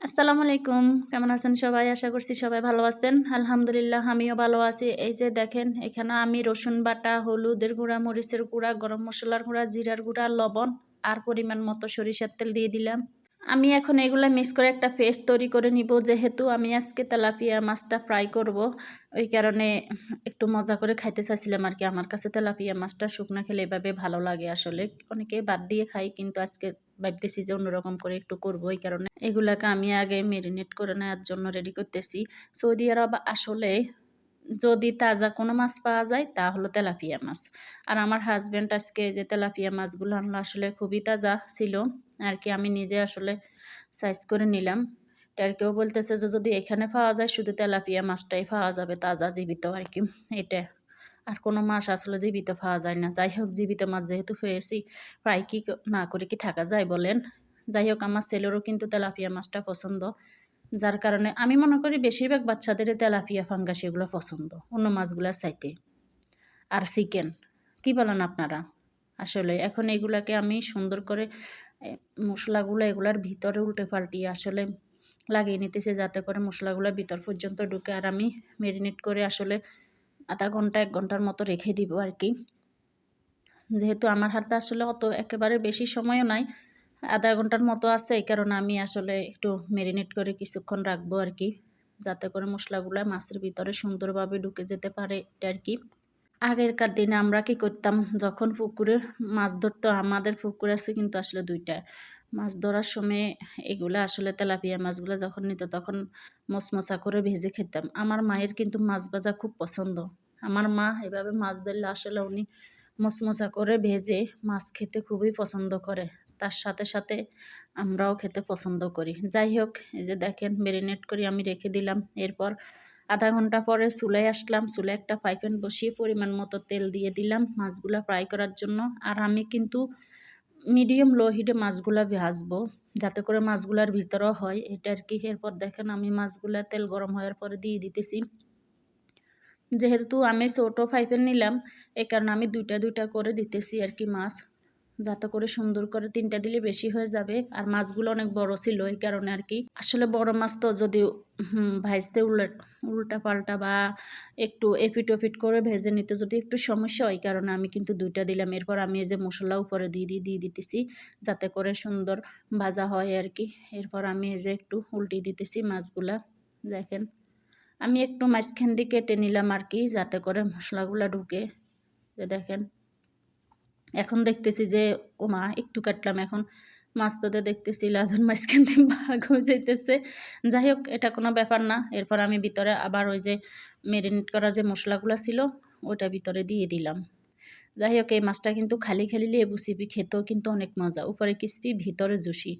আসসালামু আলাইকুম। কেমন আছেন সবাই? আশা করছি সবাই ভালো আছেন। আলহামদুলিল্লাহ আমিও ভালো আছি। এই যে দেখেন এখানে আমি রসুন বাটা, হলুদের গুঁড়া, মরিচের গুঁড়া, গরম মসলার গুঁড়া, জিরার গুঁড়া, লবণ আর পরিমাণ মতো সরিষার তেল দিয়ে দিলাম। আমি এখন এগুলা মিক্স করে একটা পেস্ট তৈরি করে নিব। যেহেতু আমি আজকে তেলাপিয়া মাছটা ফ্রাই করব, ওই কারণে একটু মজা করে খাইতে চাইছিলাম আরকি। আমার কাছে তেলাপিয়া মাছটা শুকনা খেলে এভাবে ভালো লাগে আসলে। অনেকে বাদ দিয়ে খায়, কিন্তু আজকে ভাবতেছি যে অন্যরকম করে একটু করব। এই কারণে এগুলাকে আমি আগে মেরিনেট করে নেওয়ার জন্য রেডি করতেছি। সৌদি আরব আসলে যদি তাজা কোনো মাছ পাওয়া যায় তা হলো তেলাপিয়া মাছ। আর আমার হাসব্যান্ড আজকে যে তেলাপিয়া মাছগুলো আনলো আসলে খুবই তাজা ছিল আরকি। আমি নিজে আসলে সাইজ করে নিলাম। আর কেউ বলতেছে যে যদি এখানে পাওয়া যায় শুধু তেলাপিয়া মাছটাই পাওয়া যাবে তাজা জীবিত আরকি। এটা আর কোনো মাছ আসলে জীবিত পাওয়া যায় না। যাই হোক, জীবিত মাছ যেহেতু পেয়েছি, ফ্রাই কি না করে কি থাকা যায় বলেন? যাই হোক, আমার ছেলেরও কিন্তু তেলাপিয়া মাছটা পছন্দ। যার কারণে আমি মনে করি বেশিরভাগ বাচ্চাদেরই তেলাপিয়া, ফাঙ্গাস এগুলো পছন্দ অন্য মাছগুলার চাইতে। আর চিকেন, কি বলেন আপনারা? আসলে এখন এগুলাকে আমি সুন্দর করে মশলাগুলো এগুলার ভিতরে উল্টে পাল্টিয়ে আসলে লাগিয়ে নিতেছি, যাতে করে মশলাগুলো ভিতর পর্যন্ত ঢুকে। আর আমি মেরিনেট করে আসলে আধা ঘন্টা 1 ঘন্টার মতো রেখে দিব আর কি। যেহেতু আমার হাতে আসলে অত একেবারে বেশি সময়ও নাই, আধা ঘন্টার মতো আছে, এই কারণে আমি আসলে একটু মেরিনেট করে কিছুক্ষণ রাখবো আর কি, যাতে করে মশলাগুলো মাছের ভিতরে সুন্দরভাবে ঢুকে যেতে পারে এটা আর কি। আগেরকার দিনে আমরা কি করতাম, যখন পুকুরে মাছ ধরতো, আমাদের পুকুর আছে কিন্তু আসলে 2টা। মাছ ধরার সময় এগুলো আসলে তেলাপিয়া মাছগুলো যখন নিত তখন মচমচা করে ভেজে খেতাম। আমার মায়ের কিন্তু মাছ ভাজা খুব পছন্দ। আমার মা এভাবে মাছ ধরলে আসলে উনি মচমচা করে ভেজে মাছ খেতে খুবই পছন্দ করে। তার সাথে সাথে আমরাও খেতে পছন্দ করি। যাই হোক, এই যে দেখেন মেরিনেট করে আমি রেখে দিলাম। এরপর আধা ঘন্টা পরে চুলায় আসলাম। চুলায় একটা ফ্রাই প্যান বসিয়ে পরিমাণ মতো তেল দিয়ে দিলাম মাছগুলা ফ্রাই করার জন্য। আর আমি কিন্তু মিডিয়াম লো হিটে মাছগুলা ভাজবো, যাতে করে মাছগুলার ভিতরেও হয় এটা আর কি। এরপর দেখেন আমি মাছগুলা তেল গরম হওয়ার পরে দিয়ে দিতেছি। যেহেতু আমি ছোট ফ্রাই প্যান নিলাম, এই কারণে আমি 2টা করে দিতেছি আর কি মাছ, যাতে করে সুন্দর করে 3টা দিলে বেশি হয়ে যাবে। আর মাছগুলো অনেক বড় ছিল এই কারণে আর কি। আসলে বড় মাছ তো যদি ভাজতে উল্টা পাল্টা বা একটু এপিট ওপিট করে ভেজে নিতে যদি একটু সমস্যা হয়, কারণে আমি কিন্তু 2টা দিলাম। এরপর আমি এই যে মশলা উপরে দিয়ে দিতেছি, যাতে করে সুন্দর ভাজা হয় আর কি। এরপর আমি এই যে একটু উল্টিয়ে দিতেছি মাছগুলা। দেখেন আমি একটু মাঝখান দিয়ে কেটে নিলাম আর কি, যাতে করে মশলাগুলা ঢুকে। যে দেখেন এখন দেখতেছি যে ওমা একটু কাটলাম, এখন মাছটাতে দেখতেছি লাজন মাঝখান দিয়ে ভাগ হয়ে যাইতেছে। যাই হোক, এটা কোনো ব্যাপার না। এরপর আমি ভিতরে আবার ওই যে মেরিনেট করা যে মশলাগুলো ছিল ওইটা ভিতরে দিয়ে দিলাম। যাই হোক, এই মাছটা কিন্তু খালি খালি লেবু চিপি খেতেও কিন্তু অনেক মজা, উপরে ক্রিসপি ভিতরে জুসি।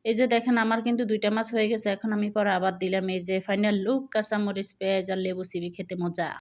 এই যে দেখেন আমার কিন্তু 2টা মাছ হয়ে গেছে। এখন আমি পরে আবার দিলাম এই যে ফাইনাল লুক, কাঁচামরিচ, পেঁয়াজ আর লেবু চিপি খেতে মজা।